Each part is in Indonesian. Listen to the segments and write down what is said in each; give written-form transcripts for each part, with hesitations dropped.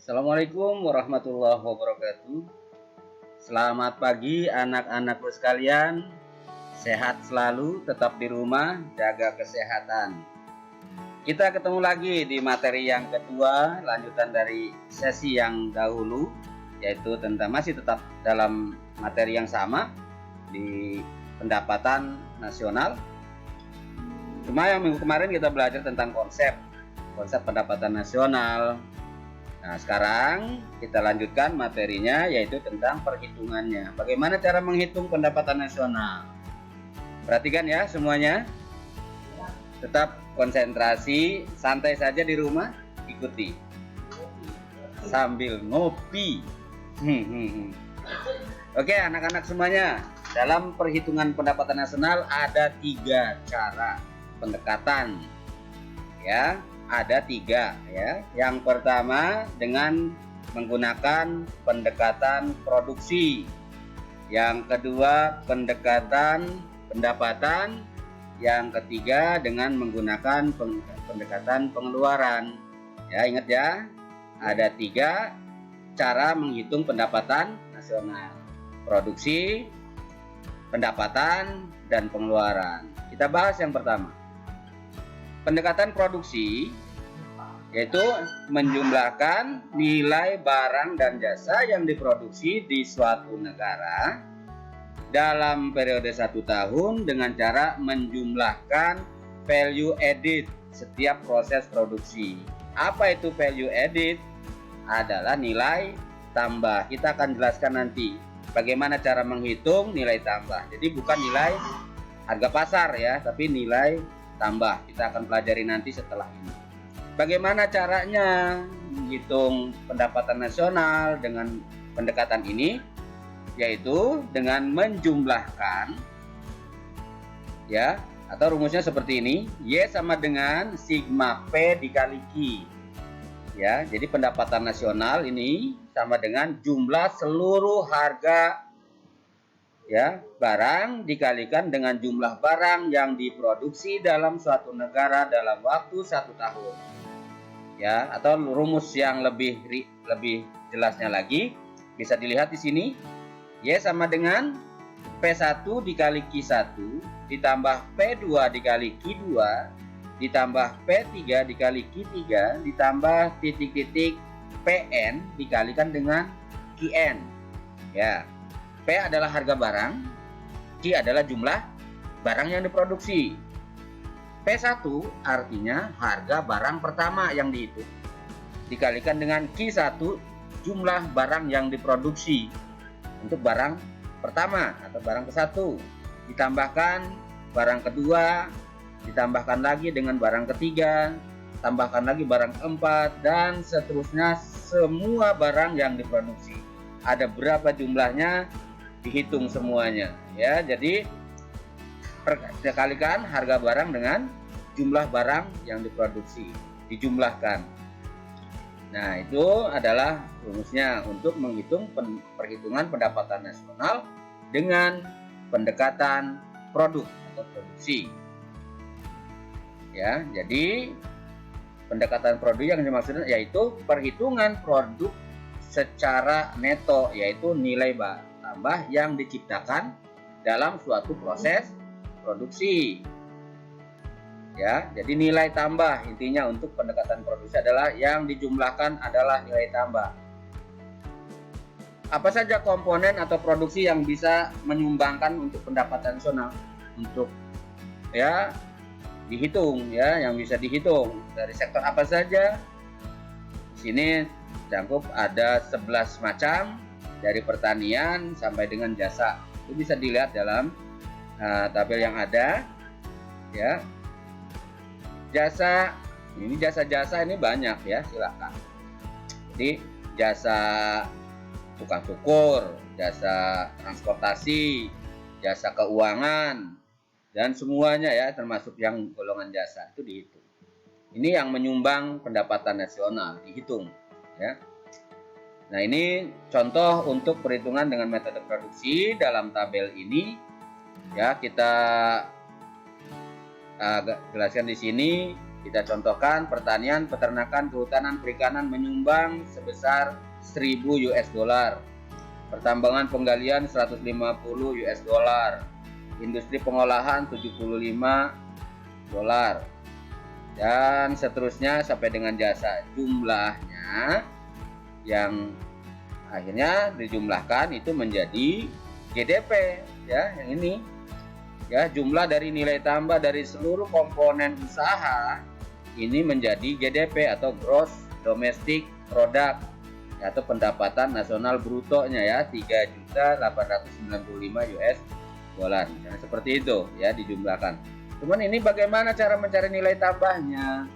Assalamualaikum warahmatullahi wabarakatuh. Selamat pagi anak-anakku sekalian. Sehat selalu, tetap di rumah, jaga kesehatan. Kita ketemu lagi di materi yang kedua, lanjutan dari sesi yang dahulu, yaitu masih tetap dalam materi yang sama di pendapatan nasional. Cuma yang minggu kemarin kita belajar tentang konsep pendapatan nasional. Nah, sekarang kita lanjutkan materinya, yaitu tentang perhitungannya. Bagaimana cara menghitung pendapatan nasional? Perhatikan ya semuanya. Tetap konsentrasi, santai saja di rumah, ikuti sambil ngopi. Oke, anak-anak semuanya, dalam perhitungan pendapatan nasional ada 3 cara pendekatan. Ya, ada 3 ya. Yang pertama dengan menggunakan pendekatan produksi. Yang kedua pendekatan pendapatan. Yang ketiga dengan menggunakan pendekatan pengeluaran. Ya, ingat ya. Ada 3 cara menghitung pendapatan nasional. Produksi, pendapatan, dan pengeluaran. Kita bahas yang pertama. Pendekatan produksi yaitu menjumlahkan nilai barang dan jasa yang diproduksi di suatu negara dalam periode 1 tahun dengan cara menjumlahkan value added setiap proses produksi. Apa itu value added? Adalah nilai tambah. Kita akan jelaskan nanti bagaimana cara menghitung nilai tambah. Jadi bukan nilai harga pasar ya, tapi nilai tambah. Kita akan pelajari nanti setelah ini. Bagaimana caranya menghitung pendapatan nasional dengan pendekatan ini? Yaitu dengan menjumlahkan, ya, atau rumusnya seperti ini. Y sama dengan sigma P dikali Q. Ya, jadi pendapatan nasional ini sama dengan jumlah seluruh harga ya barang dikalikan dengan jumlah barang yang diproduksi dalam suatu negara dalam waktu 1 tahun. Ya, atau rumus yang lebih jelasnya lagi bisa dilihat di sini. Y sama dengan P1 dikali Q1 ditambah P2 dikali Q2 ditambah P3 dikali Q3 ditambah titik-titik PN dikalikan dengan QN. Ya. P adalah harga barang, Q adalah jumlah barang yang diproduksi. P1 artinya harga barang pertama yang dihitung, dikalikan dengan Q1 jumlah barang yang diproduksi untuk barang pertama atau barang ke-1, ditambahkan barang kedua, ditambahkan lagi dengan barang ketiga, tambahkan lagi barang keempat, dan seterusnya semua barang yang diproduksi. Ada berapa jumlahnya? Dihitung semuanya ya. Jadi kalikan harga barang dengan jumlah barang yang diproduksi, dijumlahkan. Nah, itu adalah rumusnya untuk menghitung perhitungan pendapatan nasional dengan pendekatan produk atau produksi. Ya, jadi pendekatan produk yang dimaksudkan yaitu perhitungan produk secara neto, yaitu nilai tambah yang diciptakan dalam suatu proses produksi. Ya, jadi nilai tambah intinya untuk pendekatan produksi adalah yang dijumlahkan adalah nilai tambah. Apa saja komponen atau produksi yang bisa menyumbangkan untuk pendapatan nasional untuk ya dihitung ya, yang bisa dihitung dari sektor apa saja? Di sini cakup ada 11 macam dari pertanian sampai dengan jasa. Itu bisa dilihat dalam tabel yang ada ya. Jasa ini banyak ya, silakan. Jadi jasa tukang cukur, jasa transportasi, jasa keuangan, dan semuanya ya, termasuk yang golongan jasa itu dihitung. Ini yang menyumbang pendapatan nasional dihitung ya. Nah, ini contoh untuk perhitungan dengan metode produksi. Dalam tabel ini ya kita jelaskan di sini Kita contohkan pertanian, peternakan, kehutanan, perikanan menyumbang sebesar 1000 US dollar. Pertambangan penggalian 150 US dollar. Industri pengolahan 75 dolar. Dan seterusnya sampai dengan jasa. Jumlahnya yang akhirnya dijumlahkan itu menjadi GDP, ya, yang ini. Ya, jumlah dari nilai tambah dari seluruh komponen usaha ini menjadi GDP atau Gross Domestic Product atau pendapatan nasional brutonya, ya, 3.895 US dollar. Misalnya seperti itu, ya, dijumlahkan. Cuman ini bagaimana cara mencari nilai tambahnya?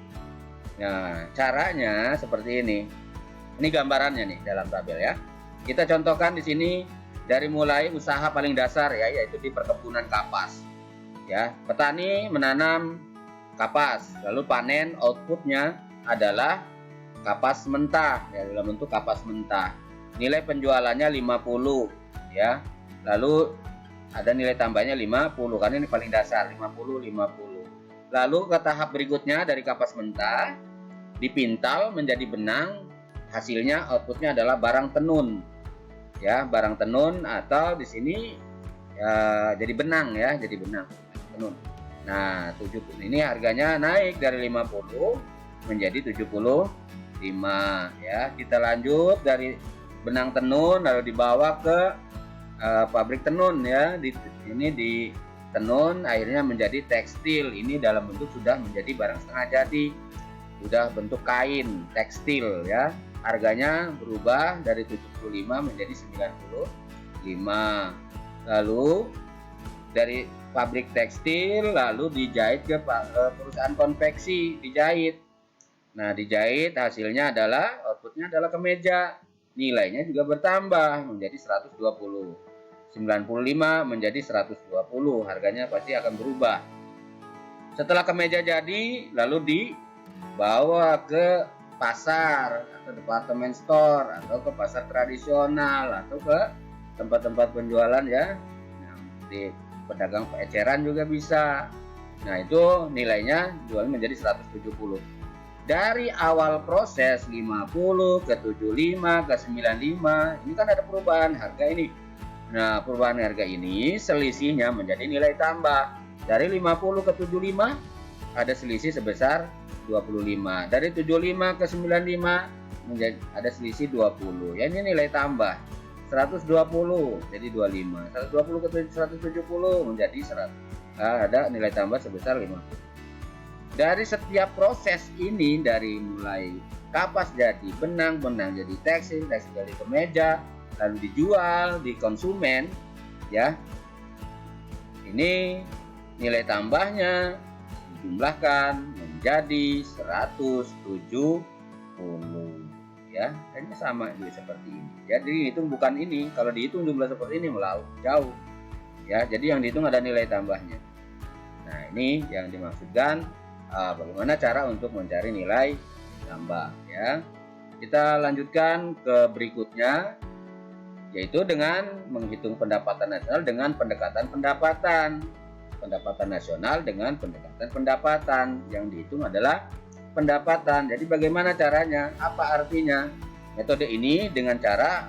Nah, caranya seperti ini. Ini gambarannya nih dalam tabel, ya. Kita contohkan di sini dari mulai usaha paling dasar, ya, yaitu di perkebunan kapas. Ya, petani menanam kapas, lalu panen outputnya adalah kapas mentah, ya, dalam bentuk kapas mentah. Nilai penjualannya 50, ya. Lalu ada nilai tambahnya 50 karena ini paling dasar, 50. Lalu ke tahap berikutnya dari kapas mentah dipintal menjadi benang, hasilnya outputnya adalah barang tenun. Ya, barang tenun atau di sini ya, jadi benang, ya, jadi benang tenun. Nah, 70 ini harganya naik dari 50 menjadi 75, ya. Kita lanjut dari benang tenun lalu dibawa ke pabrik tenun, ya. Ini di tenun akhirnya menjadi tekstil. Ini dalam bentuk sudah menjadi barang setengah jadi. Sudah bentuk kain tekstil, ya. Harganya berubah dari 75 menjadi 95. Lalu dari pabrik tekstil lalu dijahit ke perusahaan konveksi, dijahit. Nah, dijahit hasilnya adalah outputnya adalah kemeja. Nilainya juga bertambah menjadi 120. 95 menjadi 120, harganya pasti akan berubah. Setelah kemeja jadi, lalu dibawa ke pasar atau departemen store atau ke pasar tradisional atau ke tempat-tempat penjualan, ya. Nah, di pedagang eceran juga bisa. Nah, itu nilainya jual menjadi 170. Dari awal proses 50 ke 75 ke 95, ini kan ada perubahan harga ini. Nah, perubahan harga ini selisihnya menjadi nilai tambah. Dari 50 ke 75 ada selisih sebesar 25. Dari 75 ke 95 menjadi ada selisih 20. Ya, ini nilai tambah. 120 jadi 25, 120 ke 170 menjadi 100. Nah, ada nilai tambah sebesar 50. Dari setiap proses ini, dari mulai kapas jadi benang, benang jadi tekstil, tekstil jadi kemeja, lalu dijual di konsumen, ya. Ini nilai tambahnya dijumlahkan menjadi 170. Ya, ini sama juga seperti ini. Jadi dihitung bukan ini, kalau dihitung jumlah seperti ini melaut jauh. Ya, jadi yang dihitung ada nilai tambahnya. Nah, ini yang dimaksudkan bagaimana cara untuk mencari nilai tambah, ya. Kita lanjutkan ke berikutnya, yaitu dengan menghitung pendapatan nasional dengan pendekatan pendapatan. Pendapatan nasional dengan pendekatan pendapatan. Yang dihitung adalah pendapatan. Jadi bagaimana caranya? Apa artinya? Metode ini dengan cara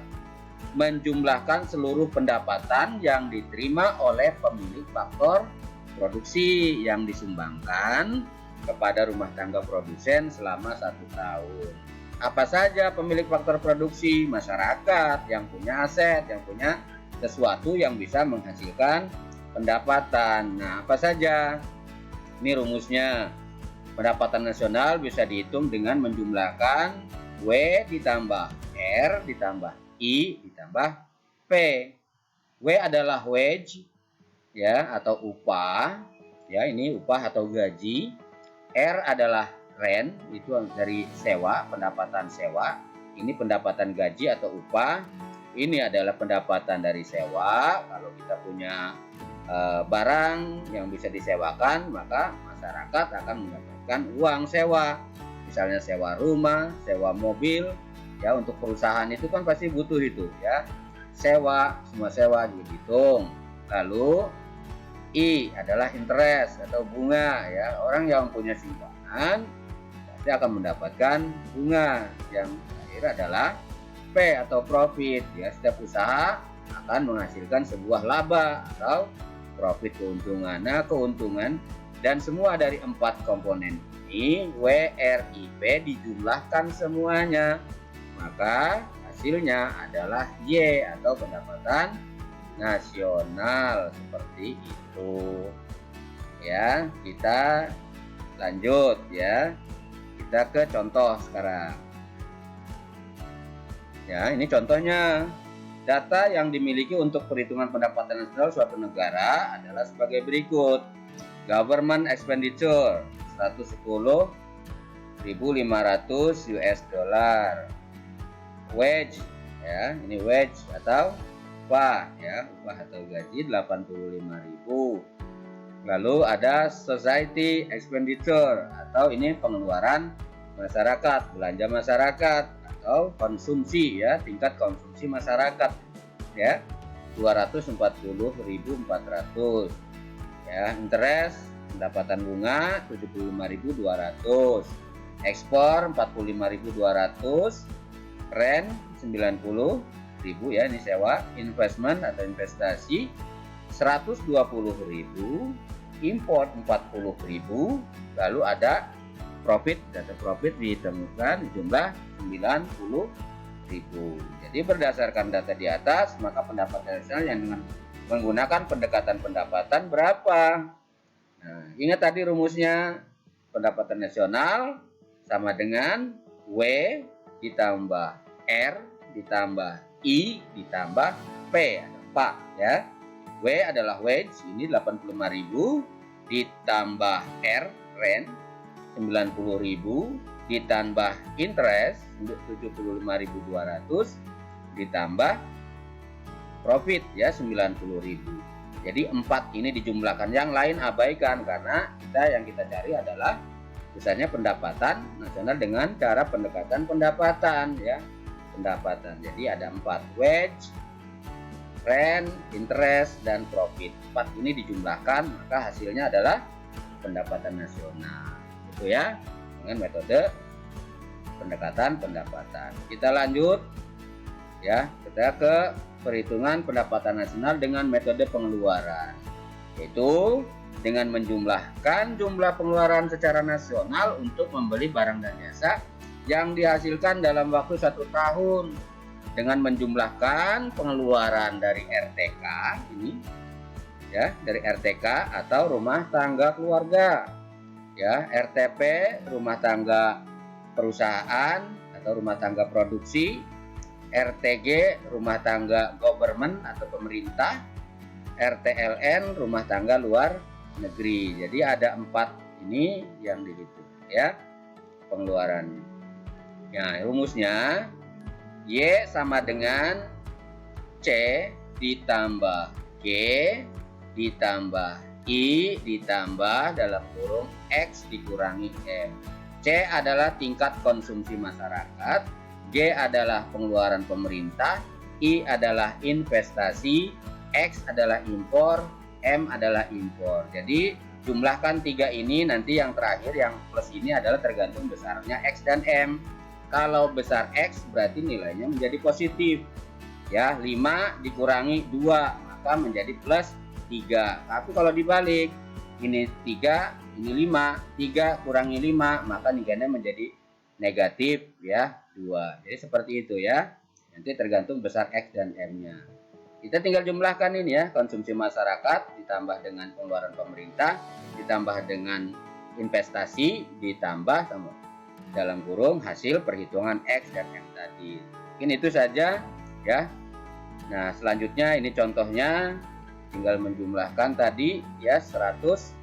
menjumlahkan seluruh pendapatan yang diterima oleh pemilik faktor produksi yang disumbangkan kepada rumah tangga produsen selama 1 tahun. Apa saja pemilik faktor produksi? Masyarakat yang punya aset, yang punya sesuatu yang bisa menghasilkan pendapatan. Nah, apa saja? Ini rumusnya. Pendapatan nasional bisa dihitung dengan menjumlahkan W ditambah R ditambah I ditambah P. W adalah wage, ya, atau upah, ya, ini upah atau gaji. R adalah rent, itu dari sewa, pendapatan sewa. Ini pendapatan gaji atau upah. Ini adalah pendapatan dari sewa. Kalau kita punya barang yang bisa disewakan, maka masyarakat akan mendapatkan uang sewa. Misalnya sewa rumah, sewa mobil, ya, untuk perusahaan itu kan pasti butuh itu, ya. Sewa, semua sewa dihitung. Lalu I adalah interest atau bunga, ya. Orang yang punya simpanan perusahaan, pasti akan mendapatkan bunga. Yang terakhir adalah P atau profit, ya. Setiap usaha akan menghasilkan sebuah laba atau profit, keuntungan. Nah, keuntungan dan semua dari 4 komponen ini WRIP dijumlahkan semuanya, maka hasilnya adalah Y atau pendapatan nasional. Seperti itu, ya. Kita lanjut, ya. Kita ke contoh sekarang. Ya, ini contohnya. Data yang dimiliki untuk perhitungan pendapatan nasional suatu negara adalah sebagai berikut. Government expenditure 110.500 US dollar. Wage, ya, ini wage atau upah, ya, upah atau gaji 85.000. Lalu ada society expenditure atau ini pengeluaran masyarakat, belanja masyarakat atau konsumsi, ya, tingkat konsumsi masyarakat, ya, 240.400. Ya, interest, pendapatan bunga 75.200, ekspor 45.200, rent 90.000, ya, ini sewa, investment atau investasi 120.000, import 40.000, lalu ada profit, data profit ditemukan jumlah 90.000. Jadi berdasarkan data di atas, maka pendapatan nasional yang dengan menggunakan pendekatan pendapatan berapa? Nah, ingat tadi rumusnya, pendapatan nasional sama dengan W ditambah R ditambah I ditambah P, Pak, ya. W adalah wage, ini 85.000, ditambah R, rent 90.000, ditambah interest 75.200, ditambah profit, ya, 90.000. Jadi 4 ini dijumlahkan, yang lain abaikan karena yang kita cari adalah misalnya pendapatan nasional dengan cara pendekatan pendapatan, ya, pendapatan. Jadi ada 4, wage, rent, interest, dan profit. 4 ini dijumlahkan, maka hasilnya adalah pendapatan nasional. Itu, ya, dengan metode pendekatan pendapatan. Kita lanjut, ya, kita ke perhitungan pendapatan nasional dengan metode pengeluaran, yaitu dengan menjumlahkan jumlah pengeluaran secara nasional untuk membeli barang dan jasa yang dihasilkan dalam waktu 1 tahun, dengan menjumlahkan pengeluaran dari RTK ini, ya, dari RTK atau rumah tangga keluarga, ya, RTP rumah tangga perusahaan atau rumah tangga produksi, RTG rumah tangga government atau pemerintah, RTLN rumah tangga luar negeri. Jadi ada 4 ini yang dihitung, ya, pengeluaran. Ya, rumusnya Y sama dengan C ditambah G ditambah I ditambah dalam kurung X dikurangi M. C adalah tingkat konsumsi masyarakat, G adalah pengeluaran pemerintah, I adalah investasi, X adalah impor, M adalah impor. Jadi jumlahkan 3 ini, nanti yang terakhir yang plus ini adalah tergantung besarnya X dan M. Kalau besar X berarti nilainya menjadi positif, ya, 5 dikurangi 2 maka menjadi plus 3. Tapi kalau dibalik, ini 3, ini 5, 3 kurangi 5 maka nilainya menjadi negatif, ya, 2. Jadi seperti itu, ya. Nanti tergantung besar X dan M-nya. Kita tinggal jumlahkan ini, ya, konsumsi masyarakat ditambah dengan pengeluaran pemerintah ditambah dengan investasi ditambah dalam kurung hasil perhitungan X dan M tadi. Mungkin itu saja, ya. Nah, selanjutnya ini contohnya, tinggal menjumlahkan tadi, ya, 100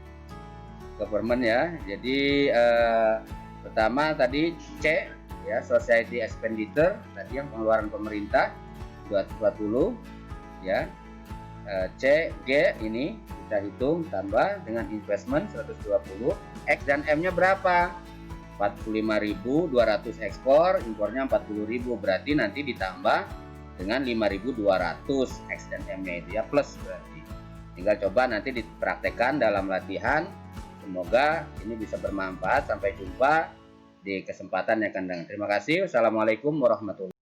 government, ya. Jadi pertama tadi C, ya, society expenditure tadi yang pengeluaran pemerintah 240, ya. C, G ini kita hitung tambah dengan investment 120, X dan M-nya berapa? 45.200 ekspor, impornya 40.000, berarti nanti ditambah dengan 5.200 X dan M-nya itu, ya, plus berarti. Tinggal coba nanti dipraktekkan dalam latihan semoga ini bisa bermanfaat. Sampai jumpa di kesempatan yang akan datang. Terima kasih. Wassalamualaikum warahmatullahi wabarakatuh.